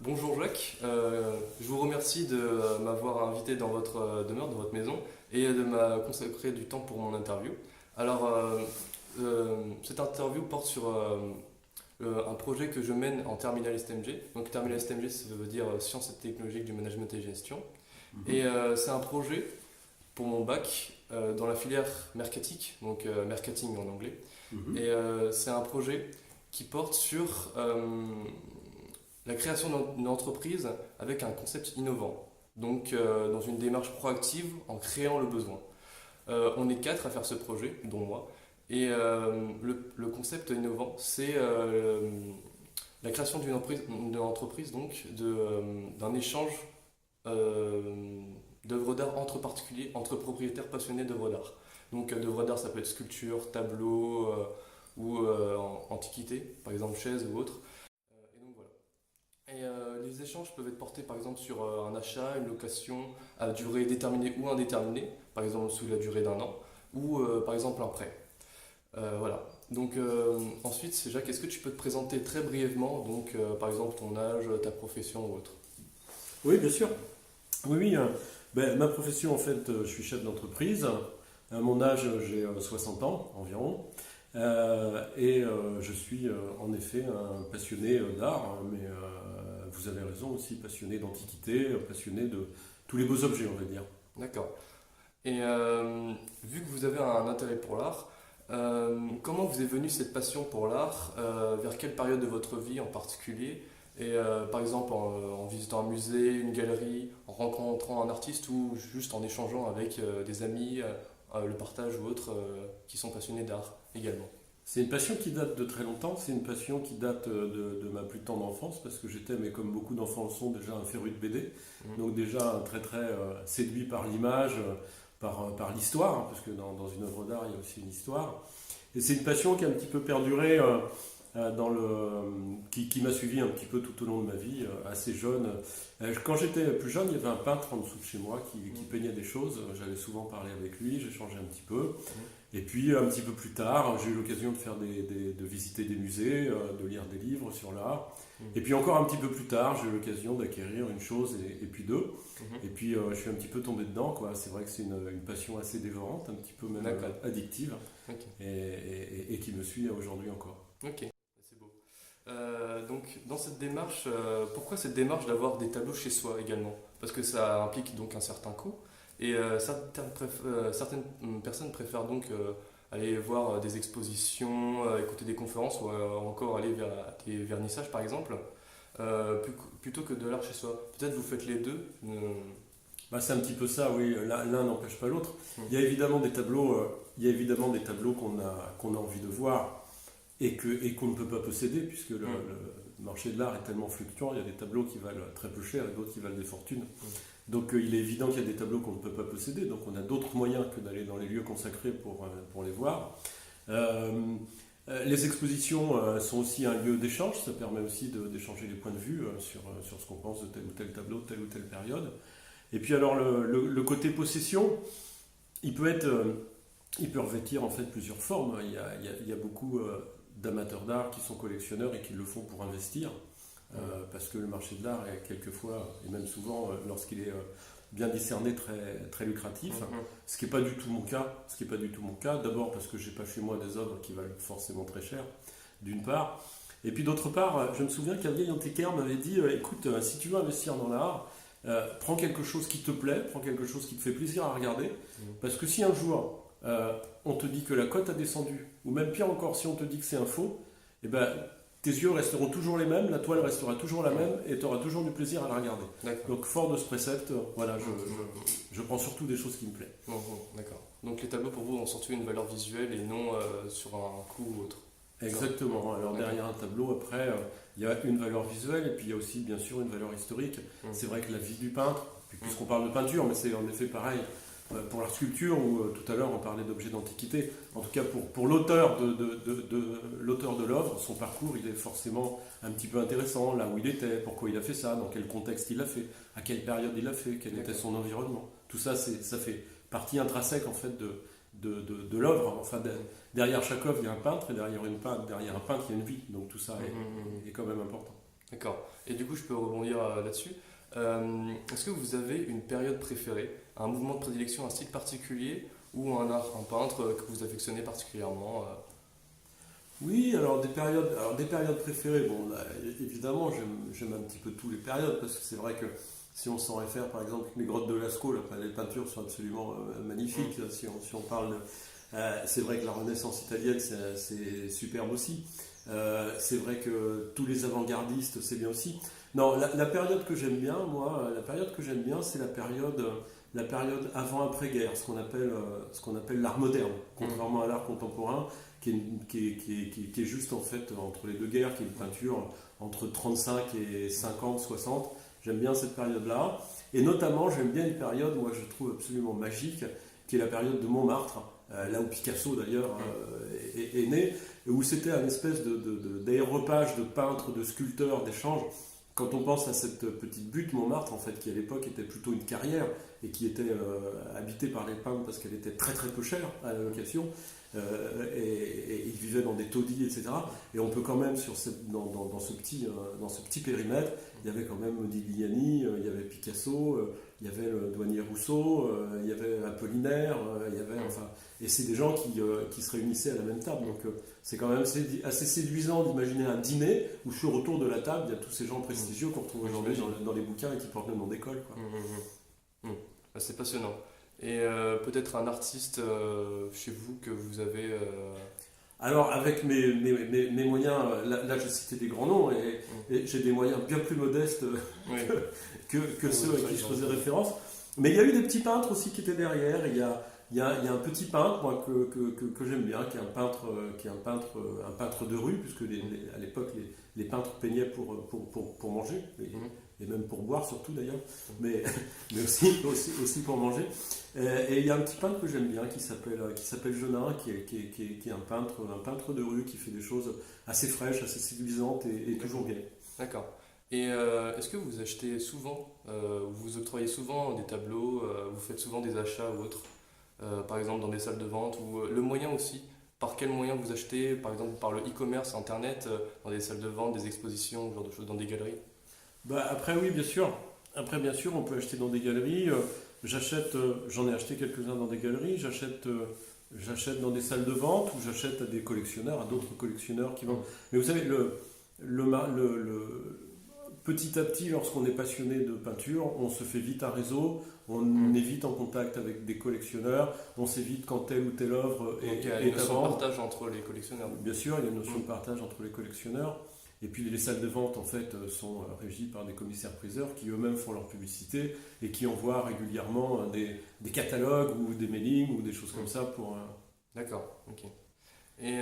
Bonjour Jacques, je vous remercie de m'avoir invité dans votre demeure, dans votre maison, et de m'a consacré du temps pour mon interview. Alors, cette interview porte sur un projet que je mène en terminale STMG. Donc, terminale STMG, ça veut dire Sciences et technologies du management et gestion. Et c'est un projet pour mon bac dans la filière mercatique, donc marketing en anglais. Mhm. Et c'est un projet qui porte sur la création d'une entreprise avec un concept innovant. Donc, dans une démarche proactive en créant le besoin. On est quatre à faire ce projet, dont moi. Et le concept innovant, c'est la création d'une entreprise, donc, d'un échange d'œuvres d'art entre particuliers, entre propriétaires passionnés d'œuvres d'art. Donc, d'œuvres d'art, ça peut être sculpture, tableau ou antiquité, par exemple chaise ou autre. Et donc voilà. Et les échanges peuvent être portés par exemple sur un achat, une location à durée déterminée ou indéterminée, par exemple sous la durée d'un an, ou par exemple un prêt. Voilà. Donc ensuite, Jacques, est-ce que tu peux te présenter très brièvement, donc par exemple ton âge, ta profession ou autre? Oui, bien sûr. Oui, oui. Ma profession, en fait, je suis chef d'entreprise. À mon âge, j'ai 60 ans environ. Je suis en effet un passionné d'art, hein, mais vous avez raison aussi, passionné d'antiquité, passionné de tous les beaux objets, on va dire. D'accord. Et vu que vous avez un intérêt pour l'art, comment vous est venue cette passion pour l'art? Vers quelle période de votre vie en particulier? Et par exemple en visitant un musée, une galerie, en rencontrant un artiste ou juste en échangeant avec des amis, le partage ou autres qui sont passionnés d'art également. C'est une passion qui date de très longtemps, c'est une passion qui date de ma plus tendre enfance, parce que j'étais, mais comme beaucoup d'enfants le sont, déjà un féru de BD. Mhm. Donc déjà très très séduit par l'image, par l'histoire, hein, parce que dans une œuvre d'art, il y a aussi une histoire. Et c'est une passion qui a un petit peu perduré, qui m'a suivi un petit peu tout au long de ma vie, assez jeune. Quand j'étais plus jeune, il y avait un peintre en dessous de chez moi qui peignait des choses. J'allais souvent parler avec lui, j'échangeais un petit peu. Et puis un petit peu plus tard, j'ai eu l'occasion de faire de visiter des musées, de lire des livres sur l'art. Mhm. Et puis encore un petit peu plus tard, j'ai eu l'occasion d'acquérir une chose et puis deux. Mhm. Et puis je suis un petit peu tombé dedans, quoi. C'est vrai que c'est une passion assez dévorante, un petit peu même D'accord. addictive, Ok. et qui me suit aujourd'hui encore. Ok. C'est beau. Donc dans cette démarche, pourquoi cette démarche d'avoir des tableaux chez soi également? Parce que ça implique donc un certain coût. Et certaines personnes préfèrent donc aller voir des expositions, écouter des conférences ou encore aller vers des vernissages par exemple, plutôt que de l'art chez soi. Peut-être vous faites les deux. C'est un petit peu ça, oui. L'un n'empêche pas l'autre. Hmm. Il y a évidemment des tableaux, qu'on a envie de voir et qu'on ne peut pas posséder, puisque le marché de l'art est tellement fluctuant. Il y a des tableaux qui valent très peu cher et d'autres qui valent des fortunes. Donc il est évident qu'il y a des tableaux qu'on ne peut pas posséder. Donc on a d'autres moyens que d'aller dans les lieux consacrés pour les voir. Euh, les expositions sont aussi un lieu d'échange. Ça permet aussi d'échanger les points de vue sur ce qu'on pense de tel ou tel tableau, de telle ou telle période. Et puis alors le côté possession, il peut être, il peut revêtir en fait plusieurs formes. Il y a beaucoup d'amateurs d'art qui sont collectionneurs et qui le font pour investir, parce que le marché de l'art est quelquefois, et même souvent, lorsqu'il est bien discerné, très, très lucratif. Mhm. Ce qui n'est pas du tout mon cas. Ce qui est pas du tout mon cas. D'abord parce que j'ai pas chez moi des œuvres qui valent forcément très cher, d'une part. Et puis d'autre part, je me souviens qu'un vieil antiquaire m'avait dit écoute, si tu veux investir dans l'art, prends quelque chose qui te plaît, prends quelque chose qui te fait plaisir à regarder, parce que si un jour on te dit que la cote a descendu, ou même pire encore, si on te dit que c'est un faux, eh ben, tes yeux resteront toujours les mêmes, la toile restera toujours la même, et tu auras toujours du plaisir à la regarder. D'accord. Donc fort de ce précepte, voilà, je prends surtout des choses qui me plaisent. Mhm. D'accord. Donc les tableaux pour vous ont surtout une valeur visuelle et non sur un coût ou autre. Exactement. Alors D'accord. derrière un tableau, après, il y a une valeur visuelle et puis il y a aussi bien sûr une valeur historique. Mhm. C'est vrai que la vie du peintre, puisqu'on parle de peinture, mais c'est en effet pareil pour la sculpture, ou tout à l'heure on parlait d'objets d'antiquité. En tout cas pour l'auteur l'auteur de l'œuvre, son parcours il est forcément un petit peu intéressant, là où il était, pourquoi il a fait ça, dans quel contexte il l'a fait, à quelle période il l'a fait, quel était son environnement. Tout ça, ça fait partie intrinsèque en fait de l'œuvre. Enfin, derrière chaque œuvre, il y a un peintre, et derrière un peintre, il y a une vie. Donc tout ça Mhm. est quand même important. D'accord. Et du coup, je peux rebondir là-dessus. Est-ce que vous avez une période préférée, un mouvement de prédilection, un style particulier ou un peintre que vous affectionnez particulièrement Oui, alors des périodes préférées, bon, là, évidemment, j'aime un petit peu toutes les périodes, parce que c'est vrai que si on s'en réfère, par exemple, les grottes de Lascaux, là, les peintures sont absolument magnifiques. Si on parle, c'est vrai que la Renaissance italienne, c'est superbe aussi. C'est vrai que tous les avant-gardistes, c'est bien aussi. Non, la période que j'aime bien, moi, la période que j'aime bien, c'est la période avant-après-guerre, ce qu'on appelle l'art moderne, contrairement à l'art contemporain, qui est juste en fait entre les deux guerres, qui est une peinture entre 35 et 50, 60. J'aime bien cette période-là. Et notamment, j'aime bien une période, moi je trouve absolument magique, qui est la période de Montmartre, là où Picasso d'ailleurs est né, et où c'était un espèce d'aéropage de peintres, de sculpteurs, d'échanges. Quand on pense à cette petite butte Montmartre, en fait, qui à l'époque était plutôt une carrière et qui était habitée par les peintres parce qu'elle était très très peu chère à la location, et ils vivaient dans des taudis, etc. Et on peut quand même, dans ce petit périmètre, il y avait quand même Modigliani, il y avait Picasso, il y avait le douanier Rousseau, il y avait Apollinaire, il y avait, enfin, et c'est des gens qui se réunissaient à la même table. Donc c'est quand même assez séduisant d'imaginer un dîner où sur autour de la table, il y a tous ces gens prestigieux qu'on retrouve aujourd'hui dans les bouquins et qui portent le nom d'école. C'est passionnant. Et peut-être un artiste chez vous que vous avez... Alors, avec mes moyens, là j'ai cité des grands noms, et j'ai des moyens bien plus modestes que ceux à qui je faisais référence. Mais il y a eu des petits peintres aussi qui étaient derrière. Il y a un petit peintre, moi, que j'aime bien, qui est un peintre de rue, puisque à l'époque les peintres peignaient pour manger, et même pour boire surtout d'ailleurs, mais aussi pour manger. Et il y a un petit peintre que j'aime bien qui s'appelle Genin, qui est un peintre de rue qui fait des choses assez fraîches, assez séduisantes et toujours gaies. D'accord. Et est-ce que vous achetez souvent, vous octroyez souvent des tableaux, vous faites souvent des achats ou autres, par exemple dans des salles de vente, ou le moyen aussi, par quel moyen vous achetez, par exemple par le e-commerce, internet, dans des salles de vente, des expositions, ce genre de choses, dans des galeries? Après oui, bien sûr. Après bien sûr, on peut acheter dans des galeries. J'en ai acheté quelques-uns dans des galeries. J'achète dans des salles de vente ou j'achète à des collectionneurs, à d'autres collectionneurs qui vendent. Mais vous savez, petit à petit, lorsqu'on est passionné de peinture, on se fait vite un réseau, on est vite en contact avec des collectionneurs, on sait vite quand telle ou telle œuvre Donc il y a une notion de partage entre les collectionneurs. Bien sûr, il y a une notion de partage entre les collectionneurs. Et puis les salles de vente en fait sont régies par des commissaires-priseurs qui eux-mêmes font leur publicité et qui envoient régulièrement des catalogues ou des mailings ou des choses comme ça pour... D'accord, ok. Et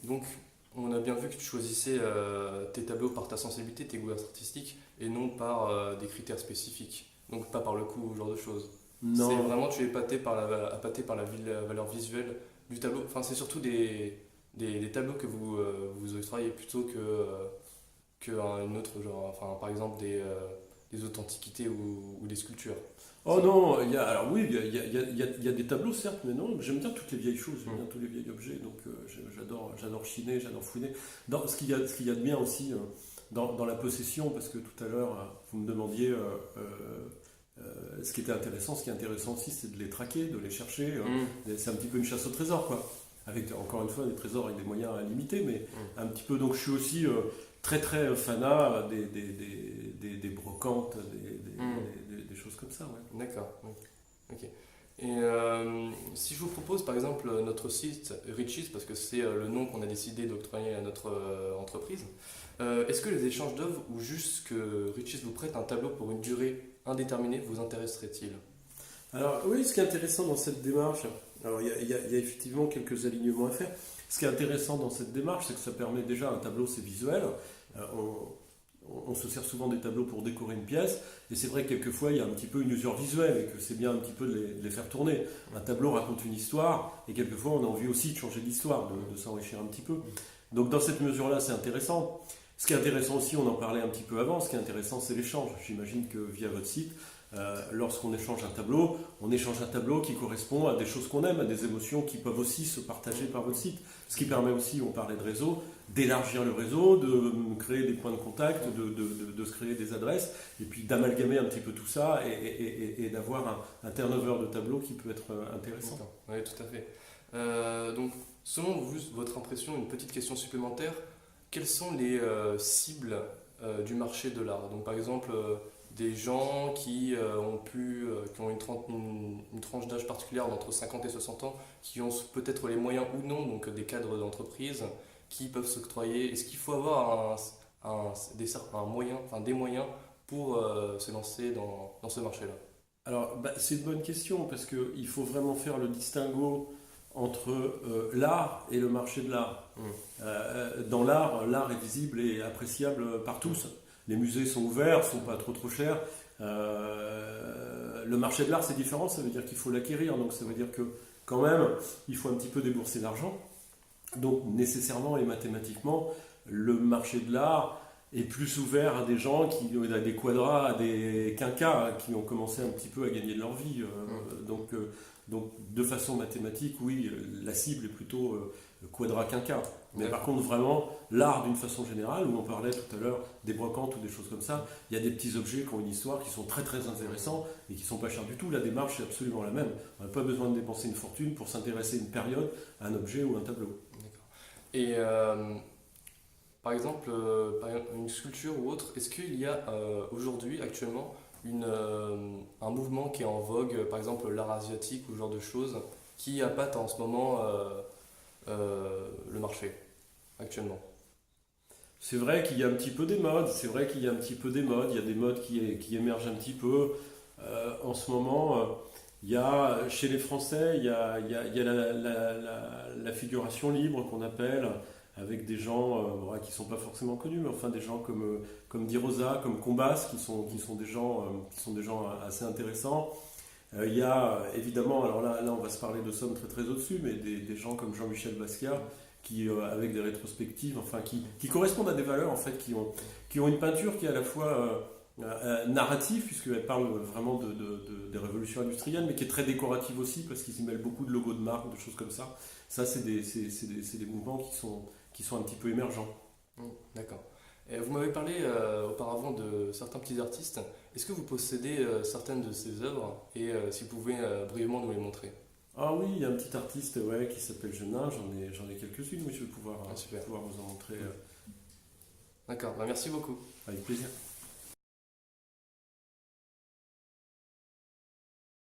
donc on a bien vu que tu choisissais tes tableaux par ta sensibilité, tes goûts artistiques et non par des critères spécifiques. Donc pas par le coût ou ce genre de choses. Non. C'est vraiment tu es appâté par la valeur visuelle du tableau. Enfin c'est surtout des tableaux que vous octroyez plutôt que un autre genre, enfin par exemple des authentiquités ou des sculptures. Oh non, alors oui, il y a des tableaux certes, mais non, j'aime bien toutes les vieilles choses, j'aime bien tous les vieils objets, donc j'adore chiner, j'adore fouiner. Ce qu'il y a de bien aussi dans la possession, parce que tout à l'heure vous me demandiez ce qui est intéressant aussi, c'est de les traquer, de les chercher. C'est un petit peu une chasse au trésor, quoi. Avec encore une fois des trésors avec des moyens limités, mais un petit peu. Donc je suis aussi très très fanat des brocantes, des choses comme ça. Ouais. D'accord. Ok. Et si je vous propose par exemple notre site Richeez, parce que c'est le nom qu'on a décidé d'octroyer à notre entreprise, est-ce que les échanges d'œuvres ou juste que Richeez vous prête un tableau pour une durée indéterminée vous intéresserait-il? Alors oui, ce qui est intéressant dans cette démarche, alors il y a effectivement quelques alignements à faire. Ce qui est intéressant dans cette démarche, c'est que ça permet déjà, un tableau c'est visuel. On se sert souvent des tableaux pour décorer une pièce, et c'est vrai que quelquefois il y a un petit peu une usure visuelle et que c'est bien un petit peu de les faire tourner. Un tableau raconte une histoire, et quelquefois on a envie aussi de changer d'histoire, de s'enrichir un petit peu. Donc dans cette mesure-là, c'est intéressant. Ce qui est intéressant aussi, on en parlait un petit peu avant, ce qui est intéressant c'est l'échange. J'imagine que via votre site, lorsqu'on échange un tableau, on échange un tableau qui correspond à des choses qu'on aime, à des émotions qui peuvent aussi se partager par votre site. Ce qui permet aussi, on parlait de réseau, d'élargir le réseau, de créer des points de contact, de se créer des adresses, et puis d'amalgamer un petit peu tout ça et d'avoir un turnover de tableaux qui peut être intéressant. Oui, tout à fait. Donc, selon vous, votre impression, une petite question supplémentaire, quelles sont les cibles du marché de l'art? Donc, par exemple, des gens qui ont une tranche d'âge particulière d'entre 50 et 60 ans, qui ont peut-être les moyens ou non, donc des cadres d'entreprise, qui peuvent s'octroyer. Est-ce qu'il faut avoir des moyens pour se lancer dans ce marché-là? Alors, c'est une bonne question parce qu'il faut vraiment faire le distinguo entre l'art et le marché de l'art. Dans l'art, l'art est visible et appréciable par tous. Les musées sont ouverts, sont pas trop chers. Le marché de l'art, c'est différent, ça veut dire qu'il faut l'acquérir. Donc ça veut dire que quand même, il faut un petit peu débourser d'argent. Donc nécessairement et mathématiquement, le marché de l'art est plus ouvert à des gens à des quadras, à des quinquas, qui ont commencé un petit peu à gagner de leur vie. Donc de façon mathématique, oui, la cible est plutôt quadra quinquas. Mais par contre, vraiment, l'art d'une façon générale, où on parlait tout à l'heure des brocantes ou des choses comme ça, il y a des petits objets qui ont une histoire qui sont très très intéressants et qui ne sont pas chers du tout. La démarche est absolument la même. On n'a pas besoin de dépenser une fortune pour s'intéresser une période à un objet ou un tableau. D'accord. Et par exemple, une sculpture ou autre, est-ce qu'il y a aujourd'hui, actuellement, un mouvement qui est en vogue, par exemple l'art asiatique ou ce genre de choses, qui appâte en ce moment le marché, actuellement? C'est vrai qu'il y a un petit peu des modes, il y a des modes qui émergent un petit peu. En ce moment, il y a, chez les Français, il y a la figuration libre qu'on appelle, avec des gens qui ne sont pas forcément connus, mais enfin des gens comme Di Rosa, comme Combas, qui sont des gens assez intéressants. Il y a évidemment, alors là on va se parler de sommes très très au-dessus, mais des gens comme Jean-Michel Basquiat, qui avec des rétrospectives, enfin qui correspondent à des valeurs en fait, qui ont une peinture qui est à la fois narrative, puisqu'elle parle vraiment des révolutions industrielles, mais qui est très décorative aussi, parce qu'ils y mêlent beaucoup de logos de marque, de choses comme ça. Ça, c'est des mouvements qui sont un petit peu émergents. D'accord. Et vous m'avez parlé auparavant de certains petits artistes. Est-ce que vous possédez certaines de ces œuvres et si vous pouvez brièvement nous les montrer? Ah oui, il y a un petit artiste qui s'appelle Genin, j'en ai quelques-unes, mais je vais pouvoir vous en montrer. D'accord, merci beaucoup. Avec plaisir.